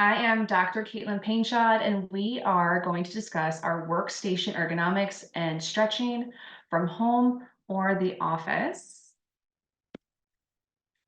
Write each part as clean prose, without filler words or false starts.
I am Dr. Caitlin Painchaud, and we are going to discuss our workstation ergonomics and stretching from home or the office.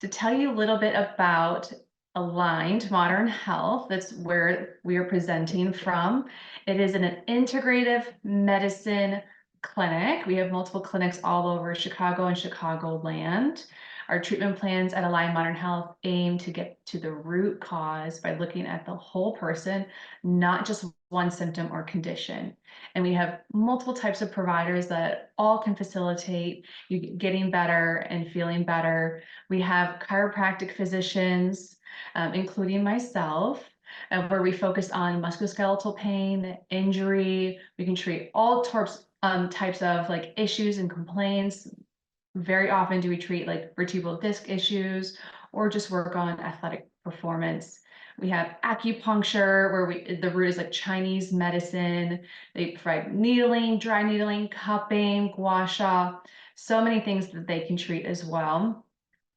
To tell you a little bit about Aligned Modern Health, that's where we are presenting from. It is an integrative medicine clinic. We have multiple clinics all over Chicago and Chicagoland. Our treatment plans at Aligned Modern Health aim to get to the root cause by looking at the whole person, not just one symptom or condition. And we have multiple types of providers that all can facilitate you getting better and feeling better. We have chiropractic physicians, including myself, where we focus on musculoskeletal pain, injury. We can treat all types of like issues and complaints. Very often do we treat like vertebral disc issues or just work on athletic performance. We have acupuncture, where the root is like Chinese medicine. They provide needling, dry needling, cupping, gua sha, so many things that they can treat as well.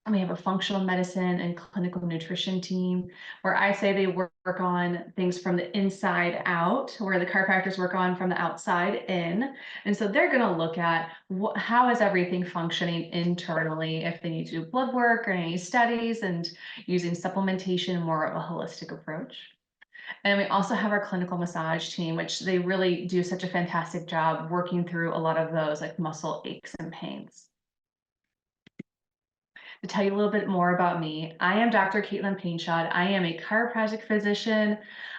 And we have a functional medicine and clinical nutrition team, where I say they work on things from the inside out, where the chiropractors work on from the outside in. And so they're going to look at how is everything functioning internally, if they need to do blood work or any studies, and using supplementation, more of a holistic approach. And we also have our clinical massage team, which they really do such a fantastic job working through a lot of those like muscle aches and pains. To tell you a little bit more about me, I am Dr. Caitlin Painchaud. I am a chiropractic physician.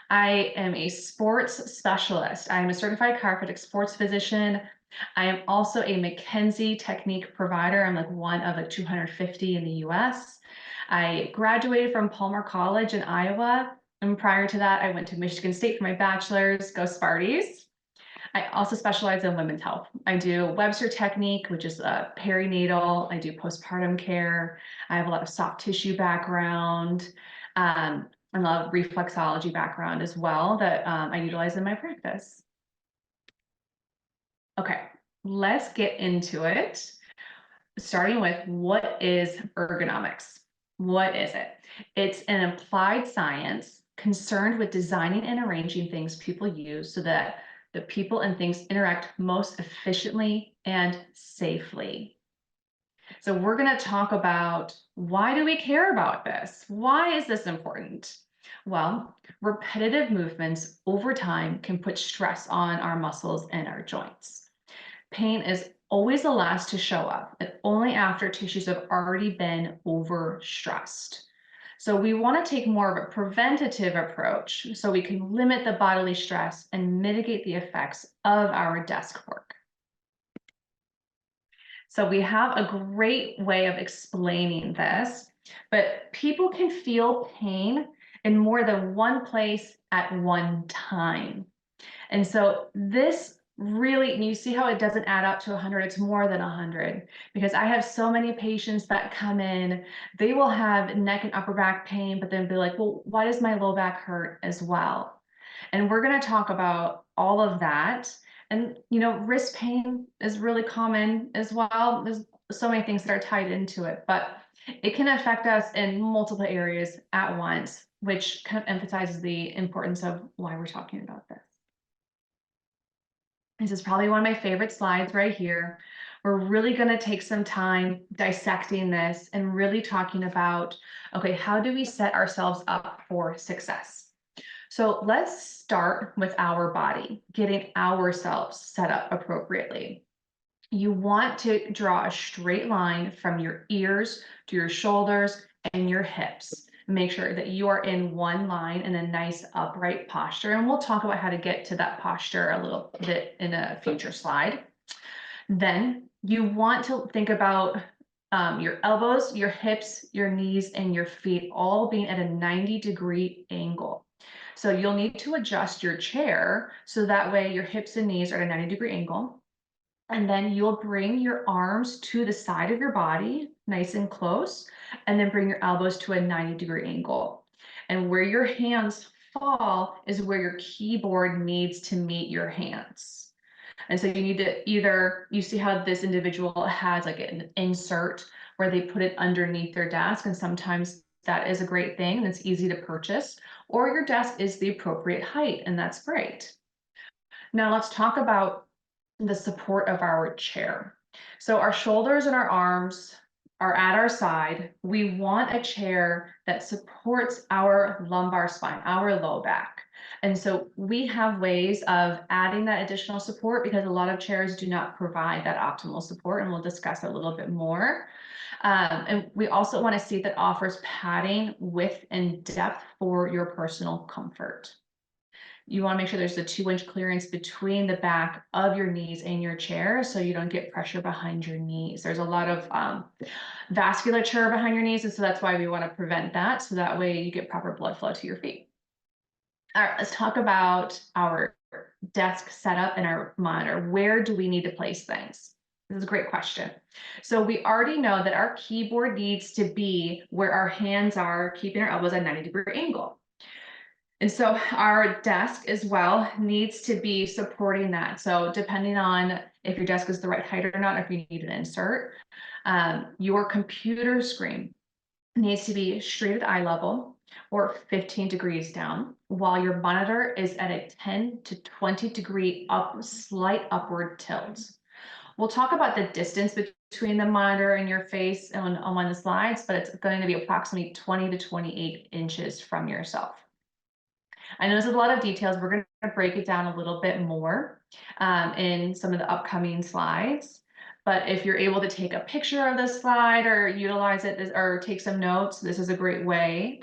I am a sports specialist. I am a certified chiropractic sports physician. I am also a McKenzie technique provider. I'm like one of like 250 in the US. I graduated from Palmer College in Iowa. And prior to that, I went to Michigan State for my bachelor's. Go Sparties. I also specialize in women's health. I do Webster technique, which is perinatal. I do postpartum care. I have a lot of soft tissue background, and a lot of reflexology background as well that I utilize in my practice. Okay, let's get into it. Starting with, what is ergonomics? What is it? It's an applied science concerned with designing and arranging things people use so that the people and things interact most efficiently and safely. So we're going to talk about, why do we care about this? Why is this important? Well, repetitive movements over time can put stress on our muscles and our joints. Pain is always the last to show up, and only after tissues have already been overstressed. So we want to take more of a preventative approach so we can limit the bodily stress and mitigate the effects of our desk work. So we have a great way of explaining this, but people can feel pain in more than one place at one time. And so this really, and you see how it doesn't add up to 100, it's more than 100, because I have so many patients that come in, they will have neck and upper back pain, but then be like, well, why does my low back hurt as well? And we're going to talk about all of that. And, wrist pain is really common as well. There's so many things that are tied into it, but it can affect us in multiple areas at once, which kind of emphasizes the importance of why we're talking about this. This is probably one of my favorite slides right here. We're really going to take some time dissecting this and really talking about, okay, how do we set ourselves up for success? So let's start with our body, getting ourselves set up appropriately. You want to draw a straight line from your ears to your shoulders and your hips. Make sure that you are in one line in a nice upright posture. And we'll talk about how to get to that posture a little bit in a future slide. Then you want to think about your elbows, your hips, your knees, and your feet all being at a 90-degree angle. So you'll need to adjust your chair so that way your hips and knees are at a 90-degree angle. And then you'll bring your arms to the side of your body, nice and close, and then bring your elbows to a 90-degree angle. And where your hands fall is where your keyboard needs to meet your hands. And so you need to you see how this individual has like an insert where they put it underneath their desk, and sometimes that is a great thing and it's easy to purchase. or your desk is the appropriate height, and that's great. Now let's talk about the support of our chair. So our shoulders and our arms are at our side. We want a chair that supports our lumbar spine, our low back. And so we have ways of adding that additional support because a lot of chairs do not provide that optimal support, and we'll discuss a little bit more. And we also want a seat that offers padding, width, and depth for your personal comfort. You want to make sure there's a 2-inch clearance between the back of your knees and your chair so you don't get pressure behind your knees. There's a lot of vasculature behind your knees, and so that's why we want to prevent that, so that way you get proper blood flow to your feet. All right, let's talk about our desk setup and our monitor. Where do we need to place things? This is a great question. So we already know that our keyboard needs to be where our hands are, keeping our elbows at a 90-degree angle. And so our desk as well needs to be supporting that. So depending on if your desk is the right height or not, if you need an insert, your computer screen needs to be straight at eye level or 15 degrees down, while your monitor is at a 10 to 20 degree slight upward tilt. We'll talk about the distance between the monitor and your face on one of the slides, but it's going to be approximately 20 to 28 inches from yourself. I know there's a lot of details. We're going to break it down a little bit more in some of the upcoming slides. But if you're able to take a picture of this slide or utilize it or take some notes, this is a great way.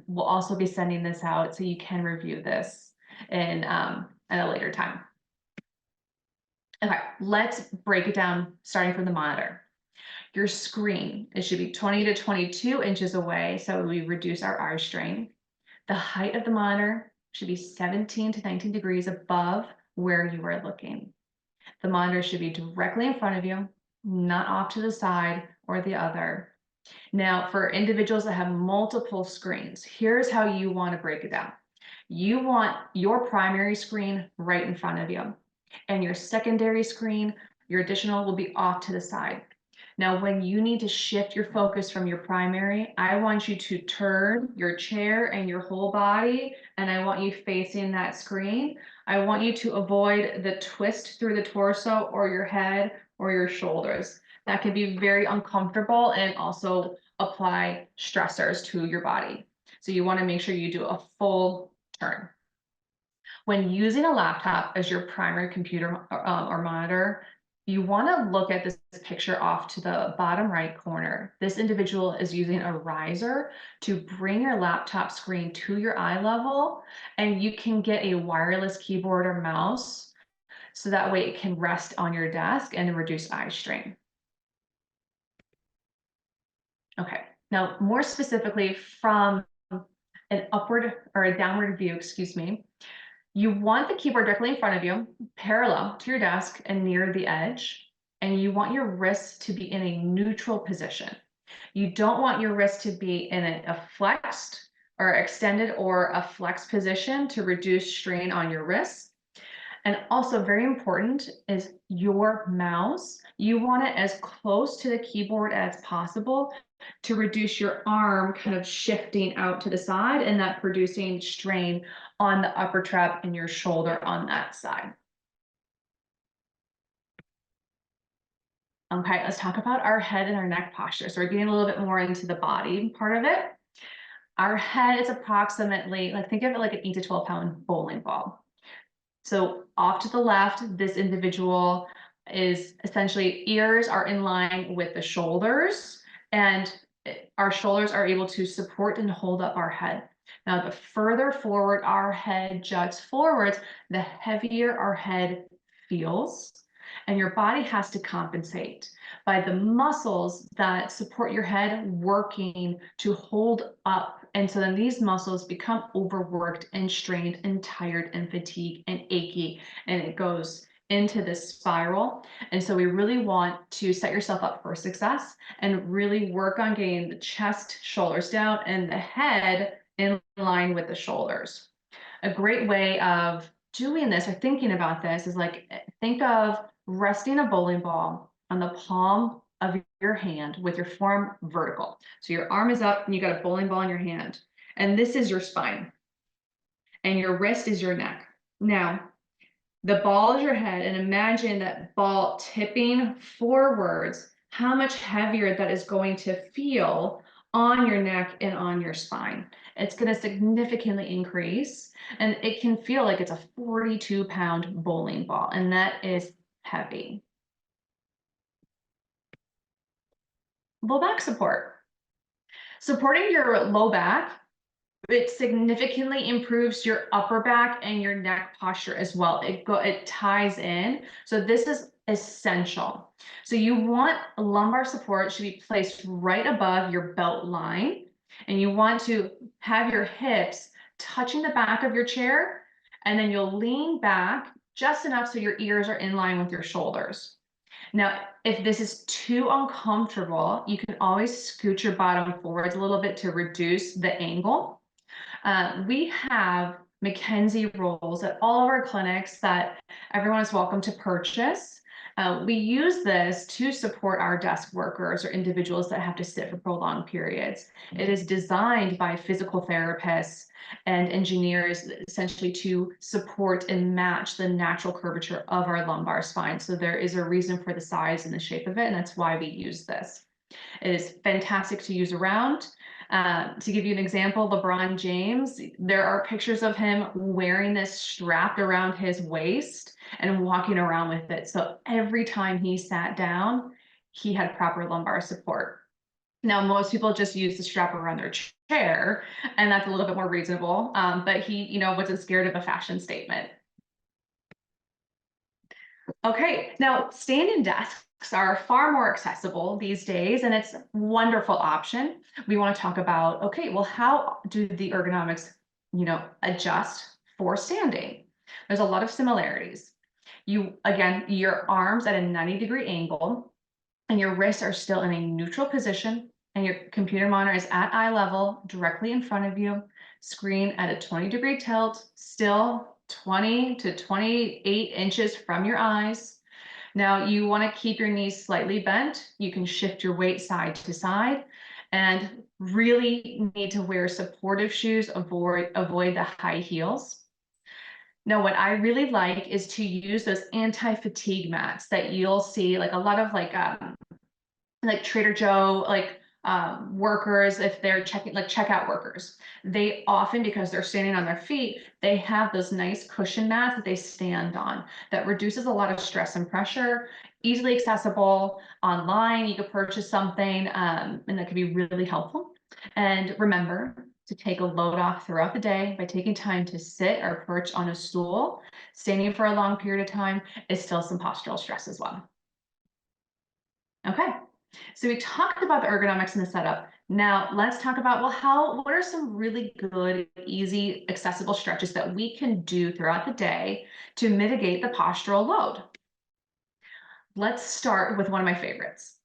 We'll also be sending this out so you can review this at a later time. Okay, let's break it down starting from the monitor. Your screen, it should be 20 to 22 inches away, so we reduce our eye strain. The height of the monitor should be 17 to 19 degrees above where you are looking. The monitor should be directly in front of you, not off to the side or the other. Now, for individuals that have multiple screens, here's how you want to break it down. You want your primary screen right in front of you, and your secondary screen, your additional, will be off to the side. Now, when you need to shift your focus from your primary, I want you to turn your chair and your whole body, and I want you facing that screen. I want you to avoid the twist through the torso or your head or your shoulders. That can be very uncomfortable and also apply stressors to your body. So you want to make sure you do a full turn. When using a laptop as your primary computer or monitor, you want to look at this picture off to the bottom right corner. This individual is using a riser to bring your laptop screen to your eye level, and you can get a wireless keyboard or mouse so that way it can rest on your desk and reduce eye strain. Okay, now more specifically from an upward or a downward view, excuse me, you want the keyboard directly in front of you, parallel to your desk and near the edge, and you want your wrists to be in a neutral position. You don't want your wrist to be in a flexed or extended or a flexed position to reduce strain on your wrists. And also very important is your mouse. You want it as close to the keyboard as possible to reduce your arm kind of shifting out to the side and that producing strain on the upper trap and your shoulder on that side. Okay, let's talk about our head and our neck posture. So we're getting a little bit more into the body part of it. Our head is approximately, like, think of it like an 8 to 12 pound bowling ball. So off to the left, this individual is essentially, ears are in line with the shoulders, and our shoulders are able to support and hold up our head. Now, the further forward our head juts forwards, the heavier our head feels, and your body has to compensate by the muscles that support your head working to hold up. And so then these muscles become overworked and strained and tired and fatigued and achy, and it goes into this spiral. And so we really want to set yourself up for success and really work on getting the chest, shoulders down, and the head in line with the shoulders. A great way of doing this or thinking about this is, like, think of resting a bowling ball on the palm of your hand with your forearm vertical. So your arm is up and you got a bowling ball in your hand, and this is your spine. and your wrist is your neck. Now, the ball is your head, and imagine that ball tipping forwards, how much heavier that is going to feel on your neck and on your spine. It's going to significantly increase, and it can feel like it's a 42-pound bowling ball, and that is heavy. Low back support. Supporting your low back, it significantly improves your upper back and your neck posture as well. It ties in. So this is essential. So you want lumbar support should be placed right above your belt line, and you want to have your hips touching the back of your chair, and then you'll lean back just enough so your ears are in line with your shoulders. Now, if this is too uncomfortable, you can always scoot your bottom forwards a little bit to reduce the angle. We have Mackenzie rolls at all of our clinics that everyone is welcome to purchase. We use this to support our desk workers or individuals that have to sit for prolonged periods. It is designed by physical therapists and engineers essentially to support and match the natural curvature of our lumbar spine. So there is a reason for the size and the shape of it, and that's why we use this. It is fantastic to use around. To give you an example, LeBron James, there are pictures of him wearing this strapped around his waist and walking around with it. So every time he sat down, he had proper lumbar support. Now, most people just use the strap around their chair, and that's a little bit more reasonable. But he, wasn't scared of a fashion statement. Okay, now standing desks are far more accessible these days, and it's a wonderful option. We want to talk about, okay, well, how do the ergonomics, adjust for standing? There's a lot of similarities. Again, your arms at a 90-degree angle, and your wrists are still in a neutral position, and your computer monitor is at eye level directly in front of you, screen at a 20-degree tilt, still 20 to 28 inches from your eyes. Now you want to keep your knees slightly bent. You can shift your weight side to side, and really need to wear supportive shoes, avoid the high heels. Now, what I really like is to use those anti-fatigue mats that you'll see, like a lot of like Trader Joe, workers, if they're checkout workers, they often, because they're standing on their feet, they have those nice cushion mats that they stand on that reduces a lot of stress and pressure, easily accessible online. You could purchase something, and that could be really helpful. And remember to take a load off throughout the day by taking time to sit or perch on a stool. Standing for a long period of time is still some postural stress as well. Okay. So we talked about the ergonomics and the setup. Now let's talk about, well, what are some really good, easy, accessible stretches that we can do throughout the day to mitigate the postural load? Let's start with one of my favorites,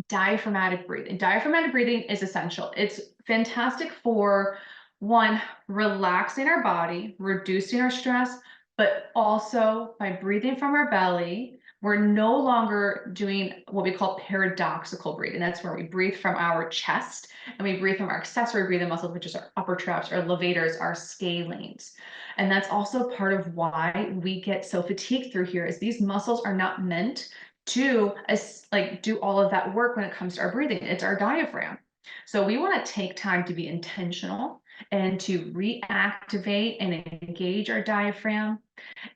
diaphragmatic breathing. Diaphragmatic breathing is essential. It's fantastic for, one, relaxing our body, reducing our stress, but also by breathing from our belly, we're no longer doing what we call paradoxical breathing. That's where we breathe from our chest and we breathe from our accessory breathing muscles, which is our upper traps, our levators, our scalenes. And that's also part of why we get so fatigued through here, is these muscles are not meant to do all of that work when it comes to our breathing. It's our diaphragm. So we want to take time to be intentional and to reactivate and engage our diaphragm.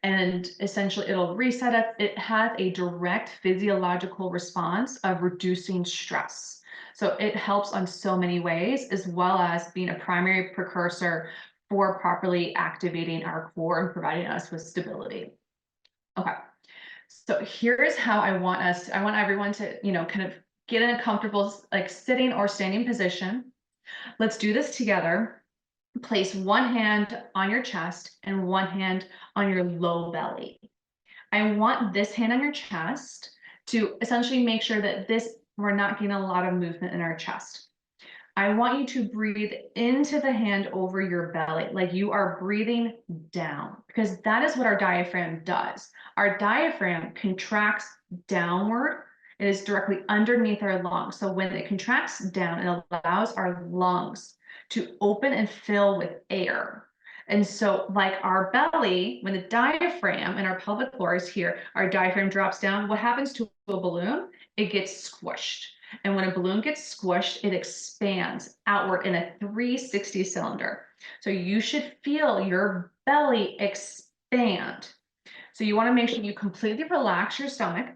And essentially it'll reset it. It has a direct physiological response of reducing stress. So it helps on so many ways, as well as being a primary precursor for properly activating our core and providing us with stability. Okay. So here's how I want everyone to, kind of get in a comfortable, sitting or standing position. Let's do this together. Place one hand on your chest and one hand on your low belly. I want this hand on your chest to essentially make sure that we're not getting a lot of movement in our chest. I want you to breathe into the hand over your belly, like you are breathing down, because that is what our diaphragm does. Our diaphragm contracts downward. It is directly underneath our lungs. So when it contracts down, it allows our lungs to open and fill with air. And so like our belly, when the diaphragm and our pelvic floor is here, our diaphragm drops down. What happens to a balloon? It gets squished. And when a balloon gets squished, it expands outward in a 360 cylinder. So you should feel your belly expand. So you want to make sure you completely relax your stomach.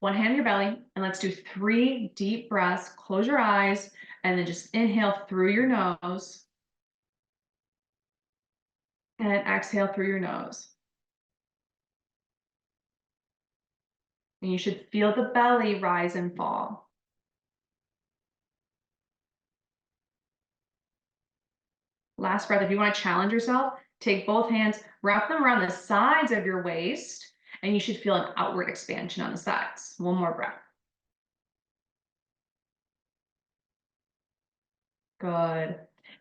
One hand on your belly, and let's do 3 deep breaths. Close your eyes, and then just inhale through your nose. And exhale through your nose. And you should feel the belly rise and fall. Last breath, if you want to challenge yourself, take both hands, wrap them around the sides of your waist, and you should feel an outward expansion on the sides. One more breath. Good.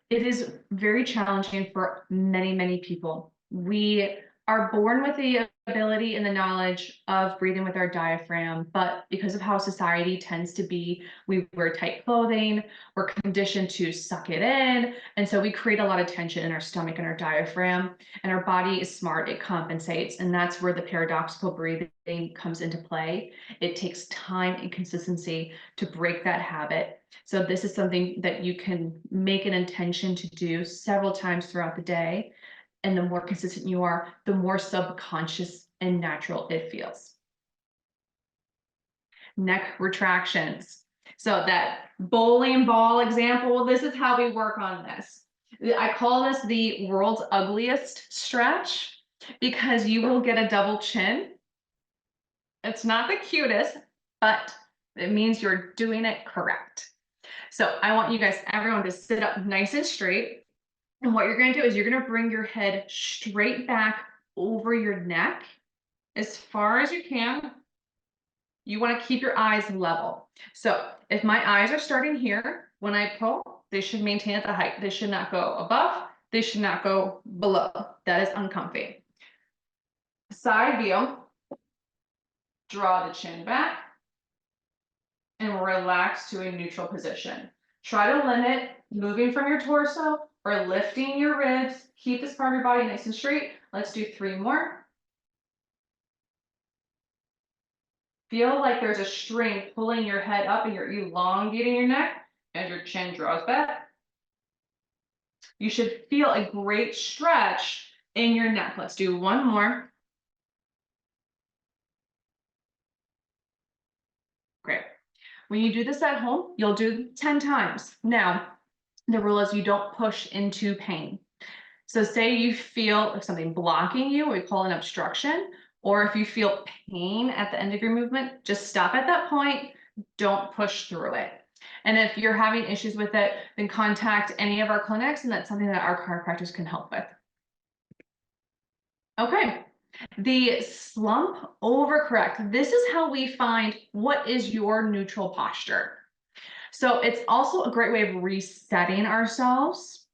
It is very challenging for many, many people. We are born with the ability and the knowledge of breathing with our diaphragm, but because of how society tends to be, we wear tight clothing, we're conditioned to suck it in, and so we create a lot of tension in our stomach and our diaphragm, and our body is smart, it compensates, and that's where the paradoxical breathing comes into play. It takes time and consistency to break that habit. So this is something that you can make an intention to do several times throughout the day. And the more consistent you are, the more subconscious and natural it feels. Neck retractions. So that bowling ball example, this is how we work on this. I call this the world's ugliest stretch because you will get a double chin. It's not the cutest, but it means you're doing it correct. So I want you guys, everyone, to sit up nice and straight. And what you're going to do is you're going to bring your head straight back over your neck as far as you can. You want to keep your eyes level. So if my eyes are starting here, when I pull, they should maintain at the height. They should not go above. They should not go below. That is uncomfy. Side view. Draw the chin back and relax to a neutral position. Try to limit moving from your torso or lifting your ribs. Keep this part of your body nice and straight. Let's do 3 more. Feel like there's a string pulling your head up and you're elongating your neck as your chin draws back. You should feel a great stretch in your neck. Let's do 1 more. Great. When you do this at home, you'll do 10 times. Now, the rule is you don't push into pain. So say you feel something blocking you, we call an obstruction, or if you feel pain at the end of your movement, just stop at that point. Don't push through it. And if you're having issues with it, then contact any of our clinics, and that's something that our chiropractors can help with. Okay, the slump overcorrect. This is how we find what is your neutral posture. So it's also a great way of resetting ourselves.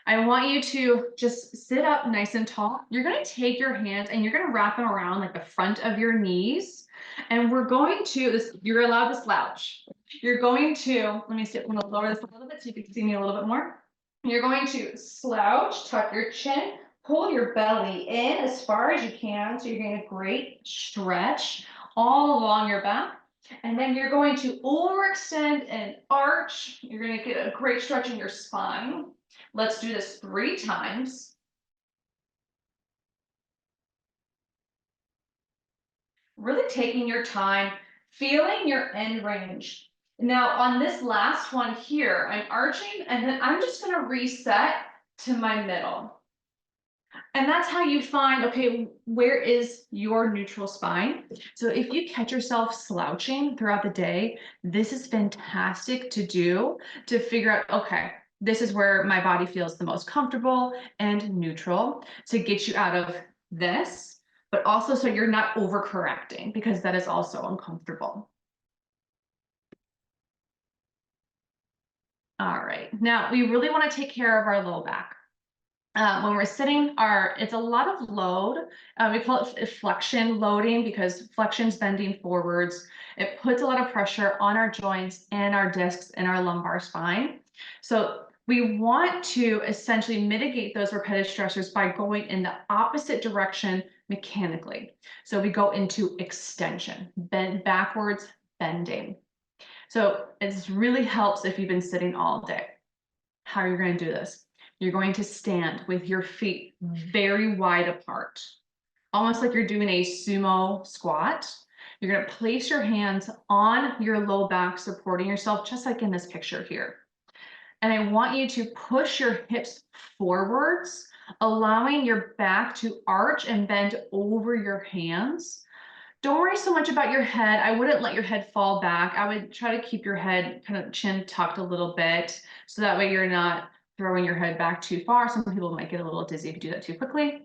I want you to just sit up nice and tall. You're going to take your hands and you're going to wrap them around like the front of your knees. And we're going to, you're allowed to slouch. You're going to, let me see, I'm going to lower this a little bit so you can see me a little bit more. You're going to slouch, tuck your chin, pull your belly in as far as you can. So you're getting a great stretch all along your back. And then you're going to overextend and arch. You're going to get a great stretch in your spine. Let's do this 3 times. Really taking your time, feeling your end range. Now on this last one here, I'm arching and then I'm just going to reset to my middle. And that's how you find, okay, where is your neutral spine? So if you catch yourself slouching throughout the day, this is fantastic to do to figure out, okay, this is where my body feels the most comfortable and neutral to get you out of this, but also so you're not overcorrecting because that is also uncomfortable. All right, now we really want to take care of our low back. When we're sitting, it's a lot of load. We call it flexion loading because flexion's bending forwards. It puts a lot of pressure on our joints and our discs and our lumbar spine. So We want to essentially mitigate those repetitive stressors by going in the opposite direction mechanically. So we go into extension, bend backwards, bending. So it really helps if you've been sitting all day. How are you going to do this? You're going to stand with your feet very wide apart, almost like you're doing a sumo squat. You're going to place your hands on your low back, supporting yourself, just like in this picture here. And I want you to push your hips forwards, allowing your back to arch and bend over your hands. Don't worry so much about your head. I wouldn't let your head fall back. I would try to keep your head kind of chin tucked a little bit, so that way you're not throwing your head back too far. Some people might get a little dizzy if you do that too quickly.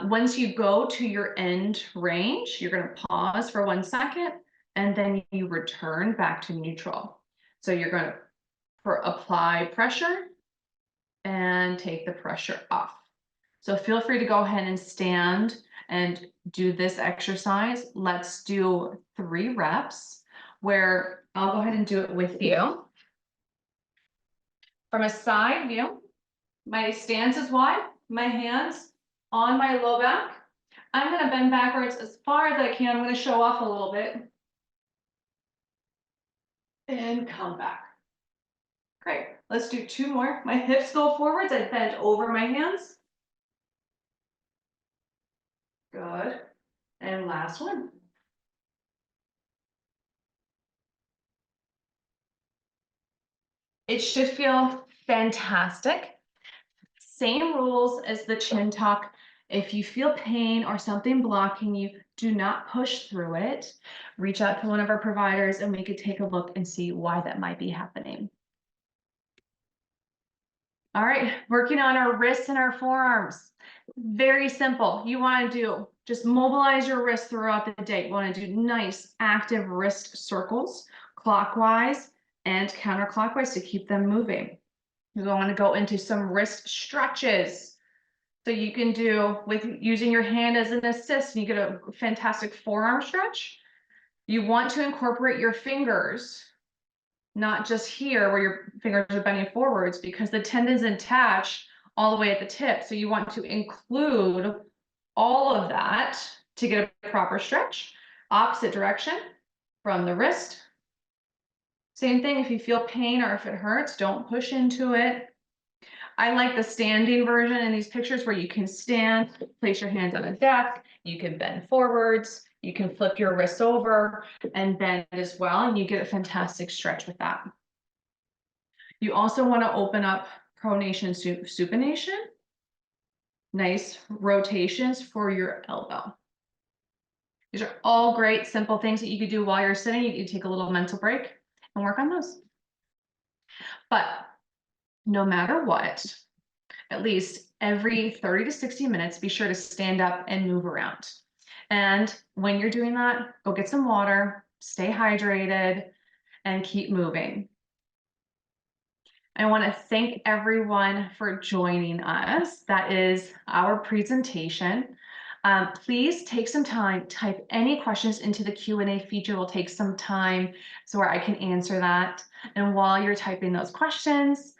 Once you go to your end range, you're going to pause for 1 second, and then you return back to neutral. So you're going to apply pressure and take the pressure off. So feel free to go ahead and stand and do this exercise. Let's do 3 reps where I'll go ahead and do it with you. From a side view, my stance is wide, my hands on my low back. I'm going to bend backwards as far as I can. I'm going to show off a little bit. And come back. Great. Let's do 2 more. My hips go forwards. I bend over my hands. Good. And last one. It should feel fantastic. Same rules as the chin tuck. If you feel pain or something blocking you, do not push through it. Reach out to one of our providers and we could take a look and see why that might be happening. All right, working on our wrists and our forearms. Very simple. You want to do just mobilize your wrists throughout the day. You want to do nice active wrist circles, clockwise and counterclockwise to keep them moving. You want to go into some wrist stretches. So you can do with using your hand as an assist, and you get a fantastic forearm stretch. You want to incorporate your fingers, not just here where your fingers are bending forwards, because the tendons attach all the way at the tip. So you want to include all of that to get a proper stretch. Opposite direction from the wrist. Same thing, if you feel pain or if it hurts, don't push into it. I like the standing version in these pictures where you can stand, place your hands on a desk, you can bend forwards, you can flip your wrists over and bend as well, and you get a fantastic stretch with that. You also want to open up pronation, supination. Nice rotations for your elbow. These are all great, simple things that you could do while you're sitting. You can take a little mental break and work on those. But no matter what, at least every 30 to 60 minutes, be sure to stand up and move around. And when you're doing that, go get some water, stay hydrated, and keep moving. I want to thank everyone for joining us. That is our presentation. Please take some time, type any questions into the Q&A feature. Will take some time so where I can answer that. And while you're typing those questions,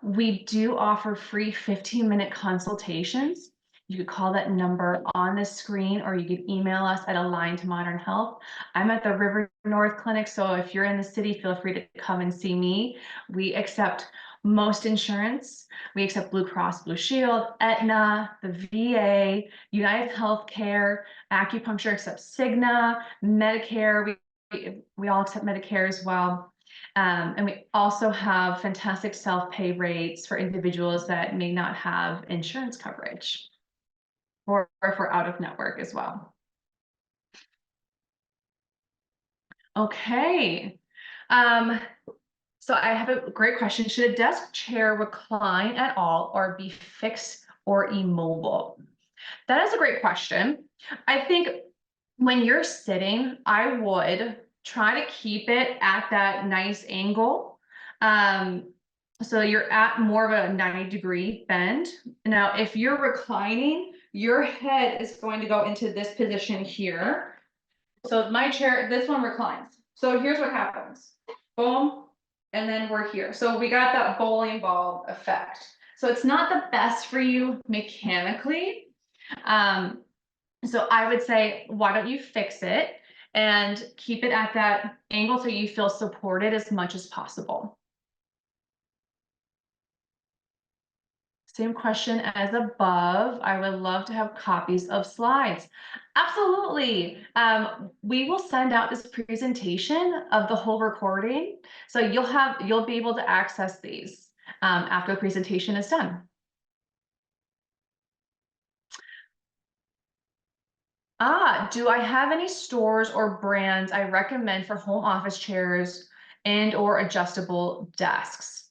we do offer free 15-minute consultations. You could call that number on the screen, or you could email us at Align to Modern Health. I'm at the River North Clinic, so if you're in the city, feel free to come and see me. We accept most insurance. We accept Blue Cross Blue Shield, Aetna, the VA, United Healthcare, acupuncture accepts Cigna, Medicare. We all accept Medicare as well. And we also have fantastic self-pay rates for individuals that may not have insurance coverage, or for out of network as well. Okay. So I have a great question. Should a desk chair recline at all or be fixed or immobile? That is a great question. I think when you're sitting, I would try to keep it at that nice angle. So you're at more of a 90-degree bend. Now, if you're reclining, your head is going to go into this position here. So my chair, this one reclines. So here's what happens. Boom. and then we're here. So we got that bowling ball effect. So it's not the best for you mechanically. Um, so I would say, why don't you fix it and keep it at that angle so you feel supported as much as possible. Same question as above. I would love to have copies of slides. Absolutely. We will send out this presentation of the whole recording. So you'll be able to access these after the presentation is done. Do I have any stores or brands I recommend for home office chairs and or adjustable desks?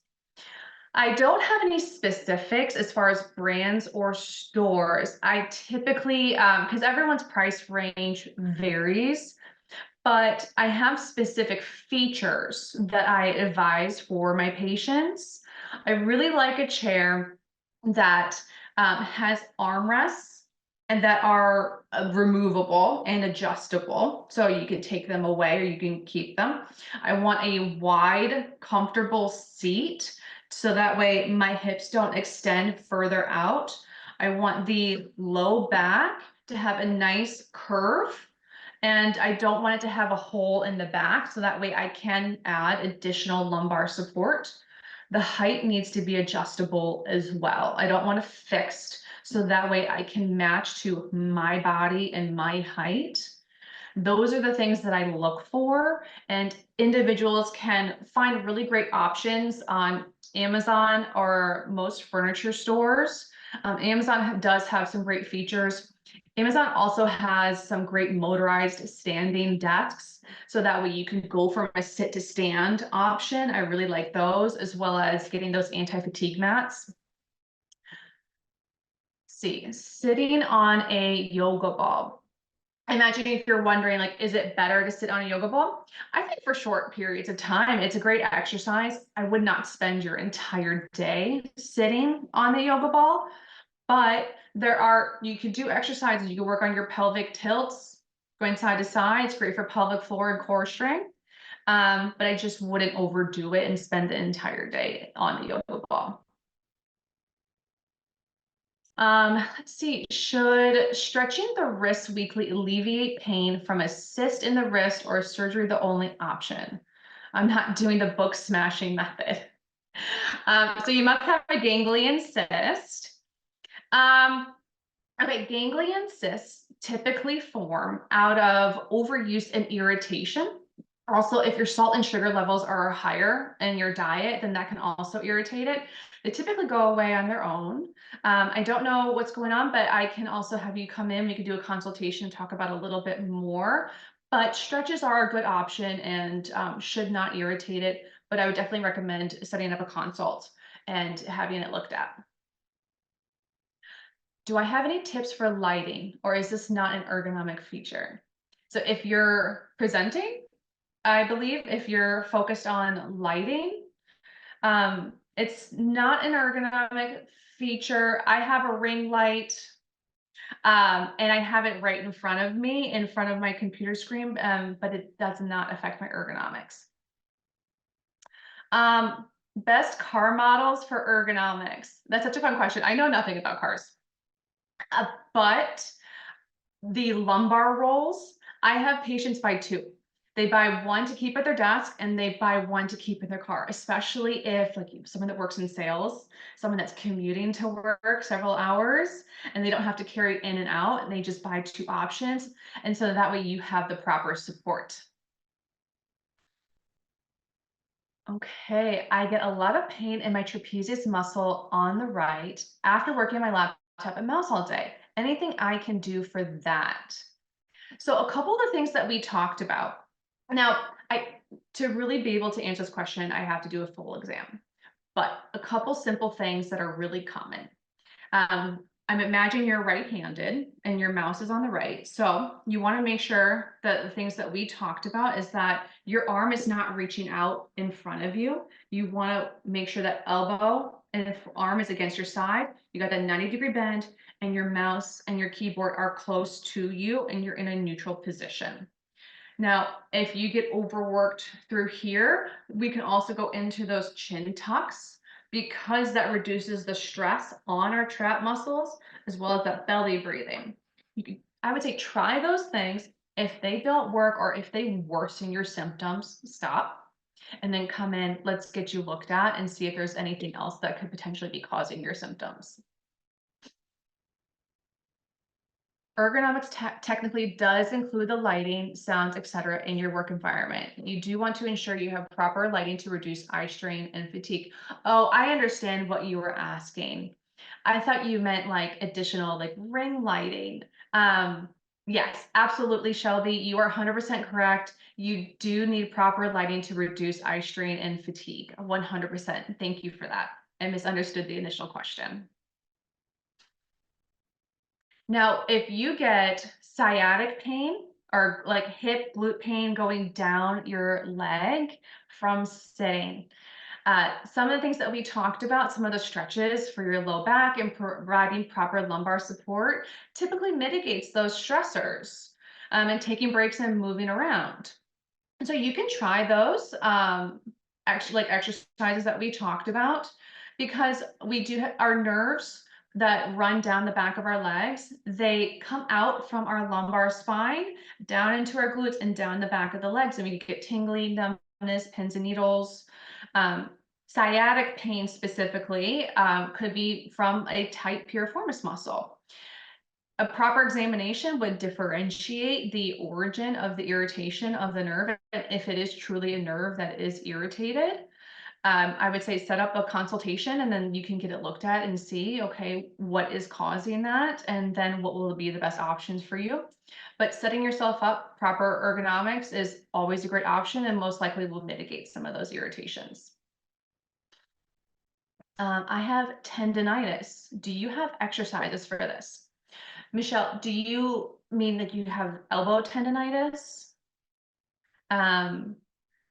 I don't have any specifics as far as brands or stores. I typically, because everyone's price range varies, but I have specific features that I advise for my patients. I really like a chair that has armrests and that are removable and adjustable. So you can take them away or you can keep them. I want a wide, comfortable seat so that way my hips don't extend further out. I want the low back to have a nice curve, and I don't want it to have a hole in the back so that way I can add additional lumbar support. The height needs to be adjustable as well. I don't want it fixed so that way I can match to my body and my height. Those are the things that I look for, and individuals can find really great options on Amazon or most furniture stores. Amazon does have some great features. Amazon also has some great motorized standing desks. So that way you can go from a sit to stand option. I really like those, as well as getting those anti-fatigue mats. See, sitting on a yoga ball. Imagine if you're wondering, like, is it better to sit on a yoga ball? I think for short periods of time, it's a great exercise. I would not spend your entire day sitting on a yoga ball, but you could do exercises. You can work on your pelvic tilts, going side to side. It's great for pelvic floor and core strength. But I just wouldn't overdo it and spend the entire day on the yoga ball. Let's see, should stretching the wrist weekly alleviate pain from a cyst in the wrist, or is surgery the only option? I'm not doing the book smashing method. So you must have a ganglion cyst. Okay, ganglion cysts typically form out of overuse and irritation. Also, if your salt and sugar levels are higher in your diet, then that can also irritate it. They typically go away on their own. I don't know what's going on, but I can also have you come in. We can do a consultation, talk about a little bit more. But stretches are a good option and should not irritate it. But I would definitely recommend setting up a consult and having it looked at. Do I have any tips for lighting, or is this not an ergonomic feature? So if you're presenting, I believe if you're focused on lighting, it's not an ergonomic feature. I have a ring light, and I have it right in front of me, in front of my computer screen, but it does not affect my ergonomics. Best car models for ergonomics. That's such a fun question. I know nothing about cars, but the lumbar rolls, I have patients buy two. They buy one to keep at their desk and they buy one to keep in their car, especially if like someone that works in sales, someone that's commuting to work several hours and they don't have to carry in and out, and they just buy two options. And so that way you have the proper support. Okay, I get a lot of pain in my trapezius muscle on the right after working on my laptop and mouse all day. Anything I can do for that? So a couple of the things that we talked about. Now, to really be able to answer this question, I have to do a full exam. But a couple simple things that are really common. I'm imagining you're right-handed and your mouse is on the right. So you want to make sure that the things that we talked about is that your arm is not reaching out in front of you. You want to make sure that elbow and arm is against your side. You got that 90-degree bend, and your mouse and your keyboard are close to you and you're in a neutral position. Now, if you get overworked through here, we can also go into those chin tucks because that reduces the stress on our trap muscles as well as that belly breathing. I would say try those things. If they don't work or if they worsen your symptoms, stop and then come in. Let's get you looked at and see if there's anything else that could potentially be causing your symptoms. Ergonomics technically does include the lighting, sounds, etc. in your work environment. You do want to ensure you have proper lighting to reduce eye strain and fatigue. Oh, I understand what you were asking. I thought you meant like additional like ring lighting. Yes, absolutely, Shelby. You are 100% correct. You do need proper lighting to reduce eye strain and fatigue. 100%. Thank you for that. I misunderstood the initial question. Now, if you get sciatic pain or like hip glute pain going down your leg from sitting, some of the things that we talked about, some of the stretches for your low back and providing proper lumbar support typically mitigates those stressors, and taking breaks and moving around. And so you can try those, actually like exercises that we talked about, because we do our nerves that run down the back of our legs, they come out from our lumbar spine down into our glutes and down the back of the legs. And we get tingling, numbness, pins and needles. Um, Sciatic pain specifically could be from a tight piriformis muscle. A proper examination would differentiate the origin of the irritation of the nerve. If it is truly a nerve that is irritated, I would say set up a consultation and then you can get it looked at and see, okay, what is causing that? And then what will be the best options for you? But setting yourself up, proper ergonomics is always a great option and most likely will mitigate some of those irritations. I have tendonitis. Do you have exercises for this? Michelle, do you mean that you have elbow tendonitis? Um,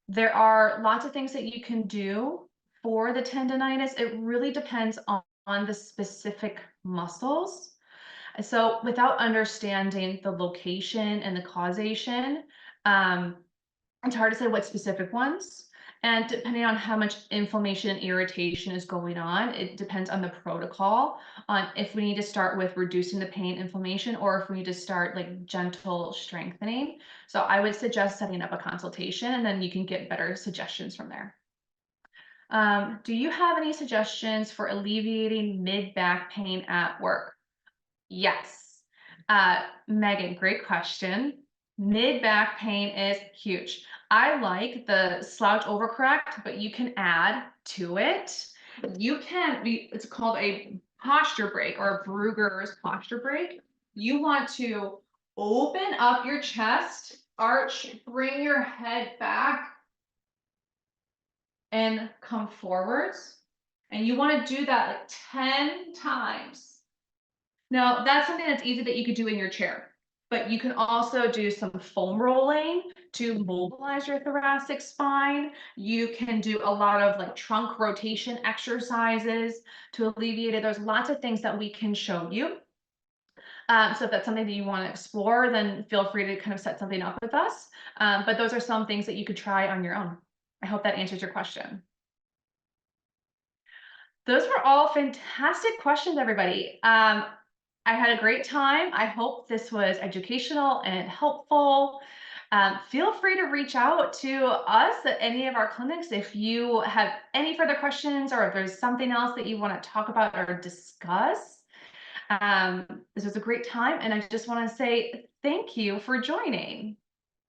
there are lots of things that you can do for the tendonitis. It really depends on the specific muscles. So without understanding the location and the causation, um, it's hard to say what specific ones. And depending on how much inflammation and irritation is going on, it depends on the protocol on if we need to start with reducing the pain inflammation or if we need to start like gentle strengthening. So I would suggest setting up a consultation and then you can get better suggestions from there. Do you have any suggestions for alleviating mid-back pain at work? Yes. Megan, great question. Mid-back pain is huge. I like the slouch overcorrect, but you can add to it. It's called a posture break or a Brugger's posture break. You want to open up your chest, arch, bring your head back, and come forwards. And you want to do that like 10 times. Now, that's something that's easy that you could do in your chair, but you can also do some foam rolling to mobilize your thoracic spine. You can do a lot of like trunk rotation exercises to alleviate it. There's lots of things that we can show you. So if that's something that you want to explore, then feel free to kind of set something up with us. But those are some things that you could try on your own. I hope that answers your question. Those were all fantastic questions, everybody. I had a great time. I hope this was educational and helpful. Feel free to reach out to us at any of our clinics if you have any further questions or if there's something else that you want to talk about or discuss. This was a great time, and I just want to say thank you for joining.